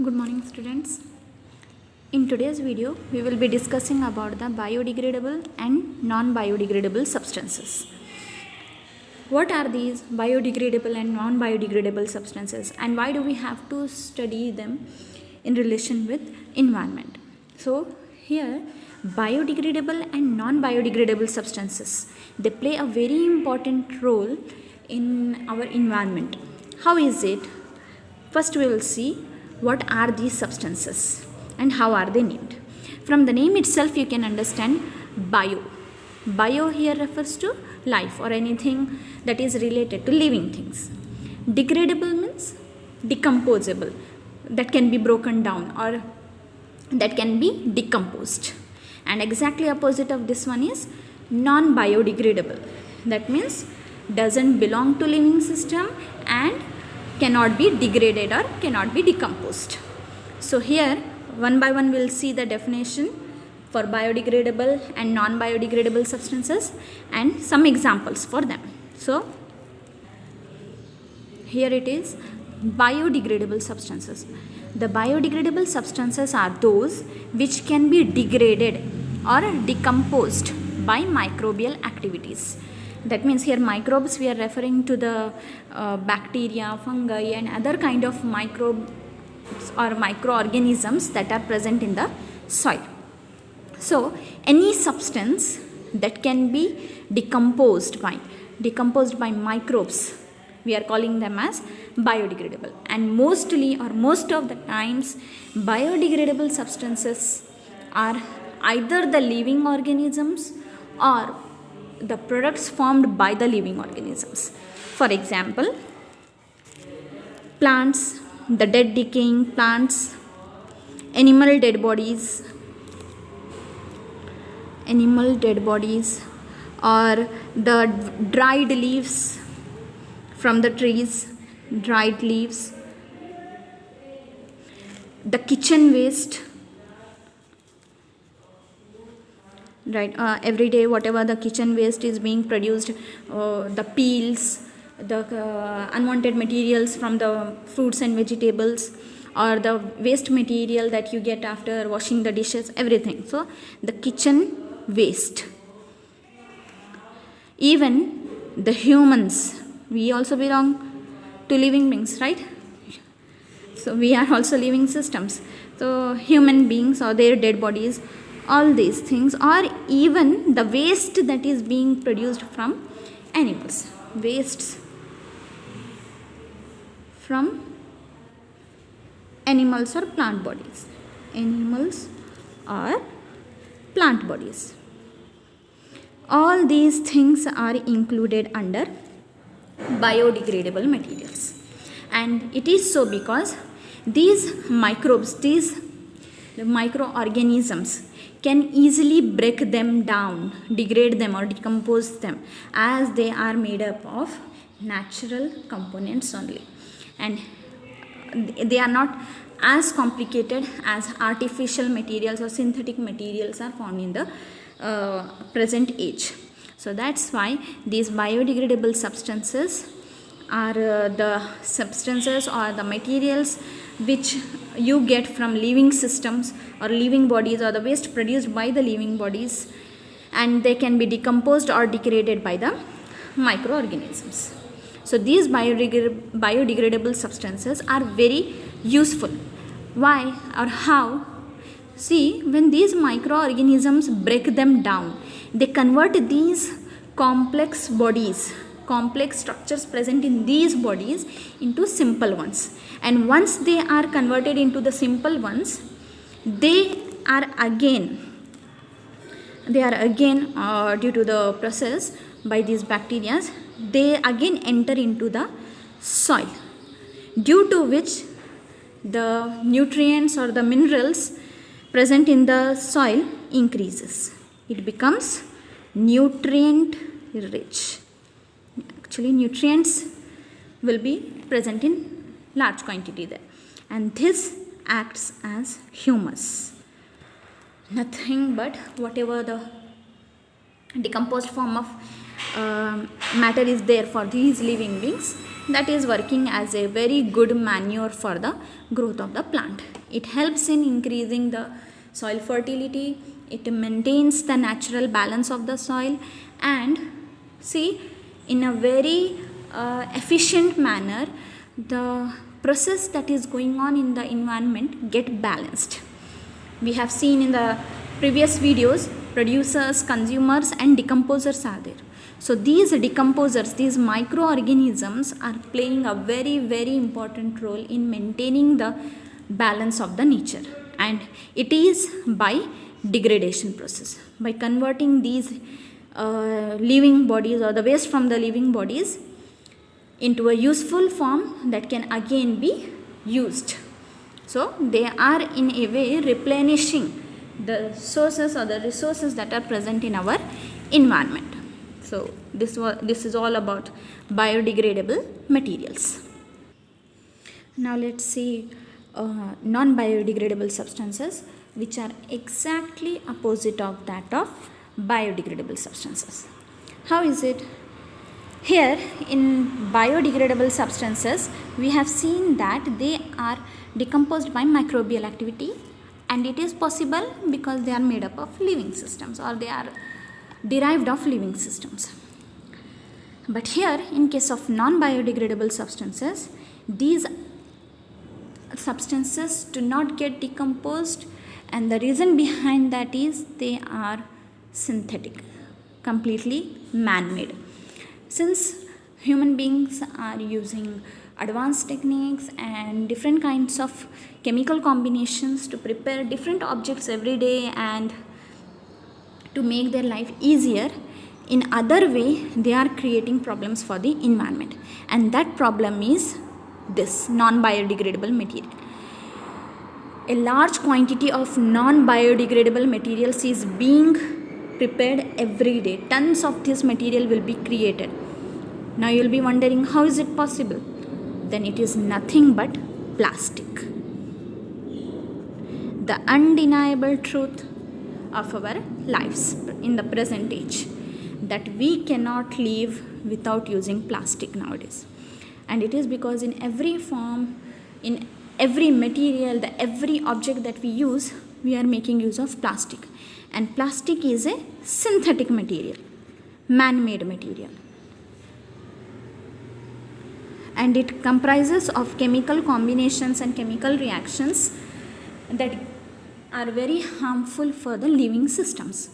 Good morning, students. In today's video, we will be discussing about the biodegradable and non-biodegradable substances. What are these biodegradable and non-biodegradable substances, and why do we have to study them in relation with environment? So here, biodegradable and non-biodegradable substances, they play a very important role in our environment. How is it? First, we will see what are these substances and how are they named. From the name itself, you can understand bio. Bio here refers to life or anything that is related to living things. Degradable means decomposable, that can be broken down or that can be decomposed. And exactly opposite of this one is non-biodegradable. That means doesn't belong to living system and cannot be degraded or cannot be decomposed. So here one by one we'll see the definition for biodegradable and non-biodegradable substances and some examples for them. So here it is, biodegradable substances. The biodegradable substances are those which can be degraded or decomposed by microbial activities. That means here microbes, we are referring to the bacteria, fungi and other kind of microbes or microorganisms that are present in the soil. So any substance that can be decomposed by microbes, we are calling them as biodegradable. And mostly or most of the times biodegradable substances are either the living organisms or the products formed by the living organisms. For example, plants, the dead decaying plants, animal dead bodies, or the dried leaves from the trees, dried leaves, the kitchen waste, right? Every day whatever the kitchen waste is being produced, the peels, the unwanted materials from the fruits and vegetables, or the waste material that you get after washing the dishes, everything. So the kitchen waste. Even the humans, we also belong to living beings, right? So we are also living systems. So human beings or their dead bodies, all these things, or even the waste that is being produced from animals, wastes from animals or plant bodies, all these things are included under biodegradable materials. And it is so because these microbes, the microorganisms, can easily break them down, degrade them or decompose them, as they are made up of natural components only, and they are not as complicated as artificial materials or synthetic materials are found in the present age. So that's why these biodegradable substances are the substances or the materials which you get from living systems or living bodies, or the waste produced by the living bodies, and they can be decomposed or degraded by the microorganisms. So these biodegradable substances are very useful. Why or how? See, when these microorganisms break them down, they convert these complex structures present in these bodies into simple ones. And once they are converted into the simple ones, they are again due to the process by these bacteria, they again enter into the soil, due to which the nutrients or the minerals present in the soil increases. It becomes nutrient rich. Actually, nutrients will be present in large quantity there, and this acts as humus. Nothing but whatever the decomposed form of matter is there for these living beings, that is working as a very good manure for the growth of the plant. It helps in increasing the soil fertility, it maintains the natural balance of the soil, and see, in a very efficient manner, the process that is going on in the environment get balanced. We have seen in the previous videos, producers, consumers and decomposers are there. So these decomposers, these microorganisms are playing a very, very important role in maintaining the balance of the nature, and it is by degradation process, by converting these living bodies or the waste from the living bodies into a useful form that can again be used. So they are in a way replenishing the sources or the resources that are present in our environment. So this is all about biodegradable materials. Now let's see non-biodegradable substances, which are exactly opposite of that of biodegradable substances. How is it? Here in biodegradable substances, we have seen that they are decomposed by microbial activity, and it is possible because they are made up of living systems, or they are derived of living systems. But here in case of non-biodegradable substances, these substances do not get decomposed, and the reason behind that is they are synthetic, completely man-made. Since human beings are using advanced techniques and different kinds of chemical combinations to prepare different objects every day and to make their life easier, in other way they are creating problems for the environment, and that problem is this non-biodegradable material. A large quantity of non-biodegradable materials is being prepared every day. Tons of this material will be created. Now you will be wondering, how is it possible? Then it is nothing but plastic. The undeniable truth of our lives in the present age, that we cannot live without using plastic nowadays. And it is because in every form, in every material, every object that we use, we are making use of plastic. And plastic is a synthetic material, man-made material. And it comprises of chemical combinations and chemical reactions that are very harmful for the living systems.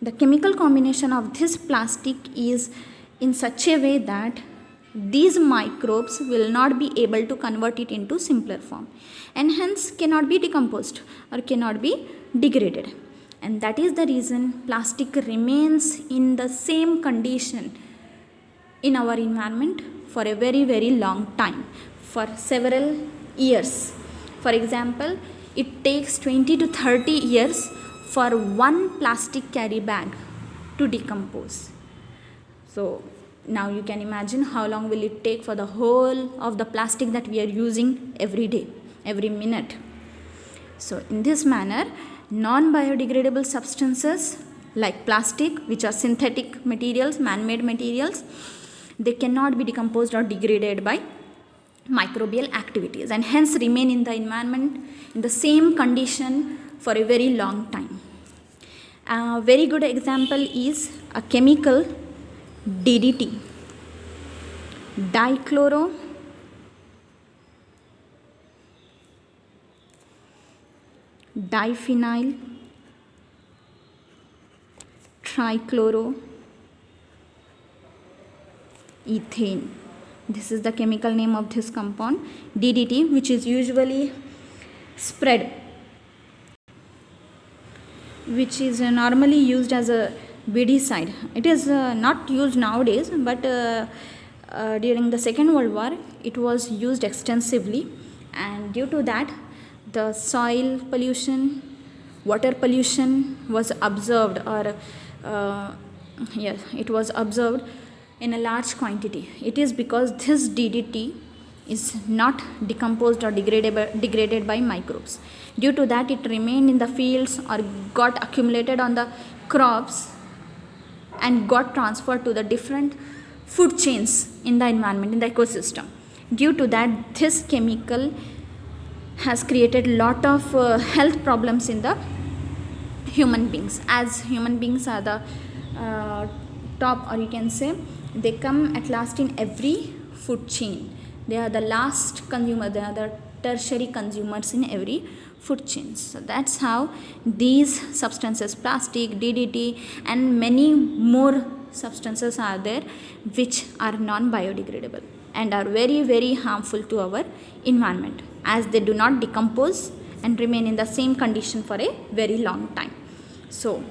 The chemical combination of this plastic is in such a way that these microbes will not be able to convert it into simpler form, and hence cannot be decomposed or cannot be degraded. And that is the reason plastic remains in the same condition in our environment for a very, very long time, for several years. For example, it takes 20 to 30 years for one plastic carry bag to decompose. So now you can imagine how long will it take for the whole of the plastic that we are using every day, every minute. So in this manner, non-biodegradable substances like plastic, which are synthetic materials, man-made materials, they cannot be decomposed or degraded by microbial activities, and hence remain in the environment in the same condition for a very long time. A very good example is a chemical DDT, dichloro diphenyl trichloro ethane. This is the chemical name of this compound DDT, which is usually spread, which is normally used as a weedicide. It is not used nowadays, but during the Second World War it was used extensively, and due to that the soil pollution, water pollution was observed, or it was observed in a large quantity. It is because this DDT is not decomposed or degraded by microbes. Due to that, it remained in the fields or got accumulated on the crops and got transferred to the different food chains in the environment, in the ecosystem. Due to that, this chemical has created lot of health problems in the human beings, as human beings are the top, or you can say they come at last in every food chain. They are the last consumer, they are the tertiary consumers in every food chains. So that's how these substances, plastic, DDT, and many more substances are there which are non-biodegradable and are very, very harmful to our environment, as they do not decompose and remain in the same condition for a very long time. So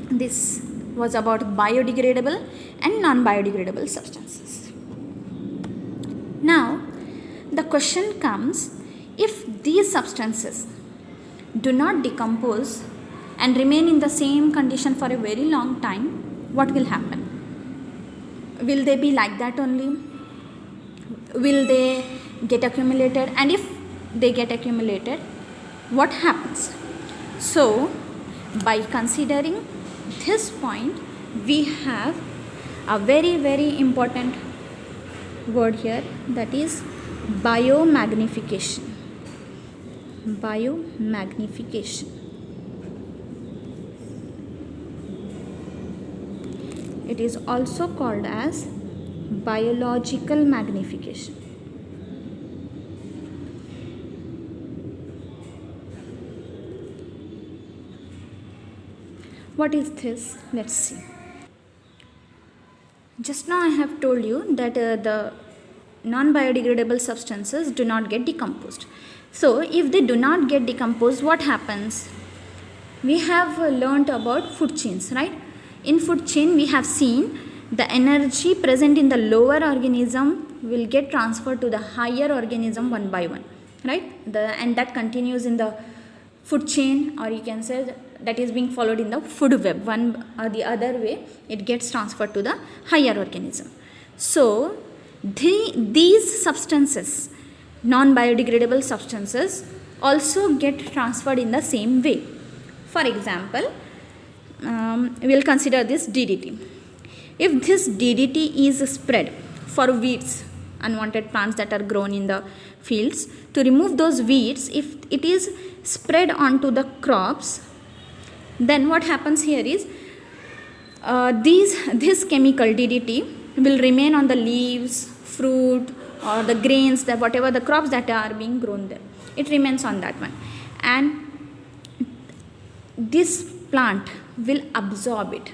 this was about biodegradable and non-biodegradable substances. Now the question comes, if these substances do not decompose and remain in the same condition for a very long time, what will happen? Will they be like that only? Will they get accumulated? And if they get accumulated, what happens? So by considering this point, we have a very, very important word here, that is biomagnification. Biomagnification. It is also called as biological magnification. What is this? Let's see. Just now I have told you that the non-biodegradable substances do not get decomposed. So if they do not get decomposed, what happens? We have learnt about food chains, right? In food chain, we have seen the energy present in the lower organism will get transferred to the higher organism one by one, right? And that continues in the food chain, or you can say that is being followed in the food web. One or the other way, it gets transferred to the higher organism. So these substances, non-biodegradable substances, also get transferred in the same way. For example, we will consider this DDT. If this DDT is spread for weeds, unwanted plants that are grown in the fields, to remove those weeds, if it is spread onto the crops, then what happens here is this chemical DDT will remain on the leaves, fruit, or the grains, that whatever the crops that are being grown there, it remains on that one, and this plant will absorb it.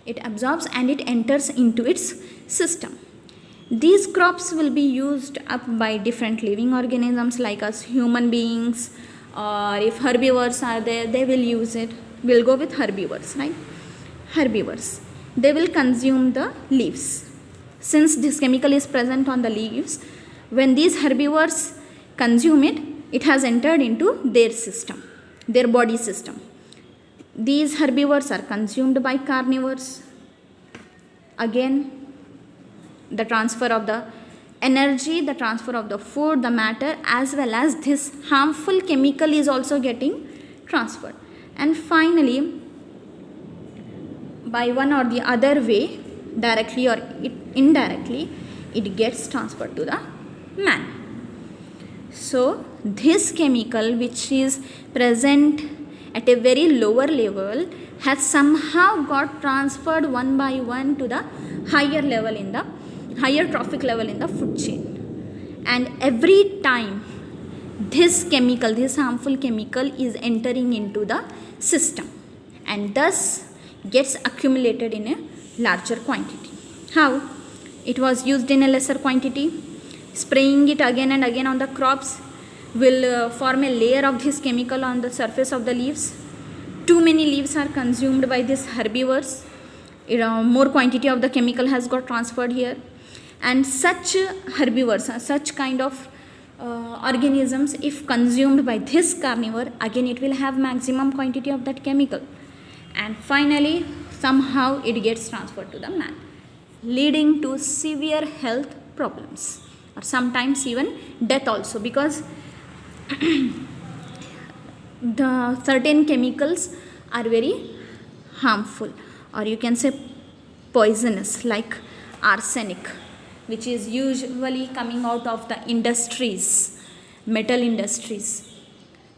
It absorbs and it enters into its system. These crops will be used up by different living organisms like us human beings, or if herbivores are there, they will use it. We'll go with herbivores, right? Herbivores. They will consume the leaves. Since this chemical is present on the leaves, when these herbivores consume it, it has entered into their system, their body system. These herbivores are consumed by carnivores. Again, the transfer of the energy, the transfer of the food, the matter, as well as this harmful chemical is also getting transferred. And finally, by one or the other way, directly or indirectly, it gets transferred to the man. So this chemical, which is present at a very lower level, has somehow got transferred one by one to the higher level, in the higher trophic level in the food chain. And every time this chemical, this harmful chemical, is entering into the system and thus gets accumulated in a larger quantity. How? It was used in a lesser quantity. Spraying it again and again on the crops will form a layer of this chemical on the surface of the leaves. Too many leaves are consumed by these herbivores. More quantity of the chemical has got transferred here. And such herbivores, such kind of organisms, if consumed by this carnivore, again it will have maximum quantity of that chemical. And finally, somehow it gets transferred to the man, leading to severe health problems, or sometimes even death also, because the certain chemicals are very harmful, or you can say poisonous, like arsenic. which is usually coming out of the industries, metal industries,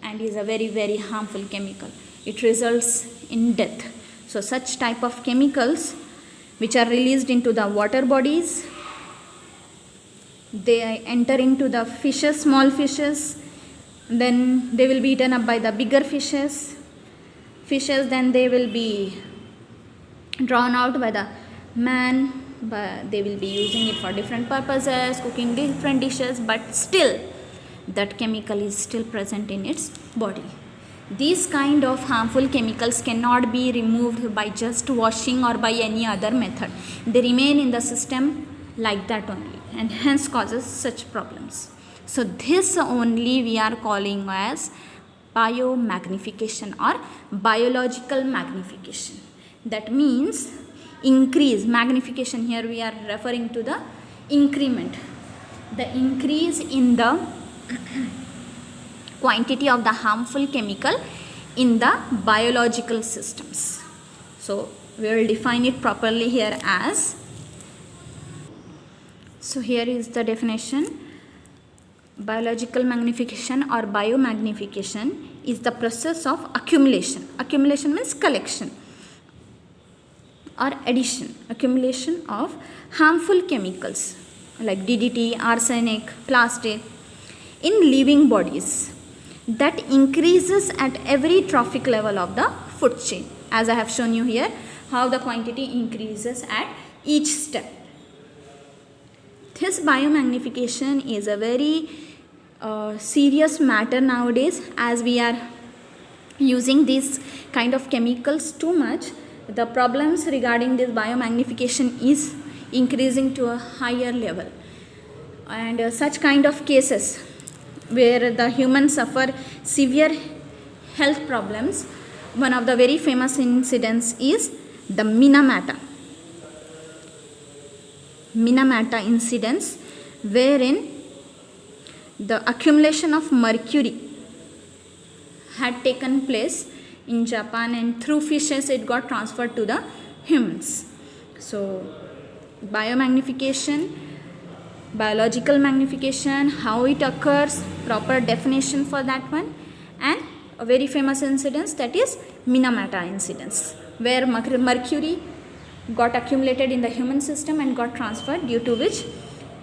and is a very harmful chemical. It results in death. So such type of chemicals which are released into the water bodies, they enter into the fishes, small fishes, then they will be eaten up by the bigger fishes, then they will be drawn out by the man, but they will be using it for different purposes, cooking different dishes, but still that chemical is still present in its body. These kind of harmful chemicals cannot be removed by just washing or by any other method. They remain in the system like that only, and hence causes such problems. So this only we are calling as biomagnification or biological magnification. That means increase, magnification, here we are referring to the increment, the increase in the quantity of the harmful chemical in the biological systems. So we will define it properly here as, so here is the definition. Biological magnification or biomagnification is the process of accumulation. Accumulation means collection or addition, accumulation of harmful chemicals like DDT, arsenic, plastic in living bodies that increases at every trophic level of the food chain, as I have shown you here how the quantity increases at each step. This biomagnification is a very serious matter nowadays, as we are using these kind of chemicals too much. The problems regarding this biomagnification is increasing to a higher level, and such kind of cases where the humans suffer severe health problems, one of the very famous incidents is the Minamata incidents, wherein the accumulation of mercury had taken place in Japan, and through fishes it got transferred to the humans. So biomagnification, biological magnification, how it occurs, proper definition for that one, and a very famous incident, that is Minamata incidents, where mercury got accumulated in the human system and got transferred, due to which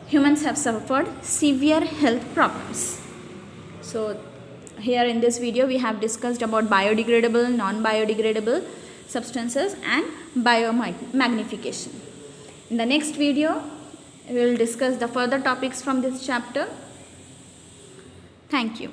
humans have suffered severe health problems. So here in this video we have discussed about biodegradable, non-biodegradable substances and biomagnification. In the next video we will discuss the further topics from this chapter. Thank you.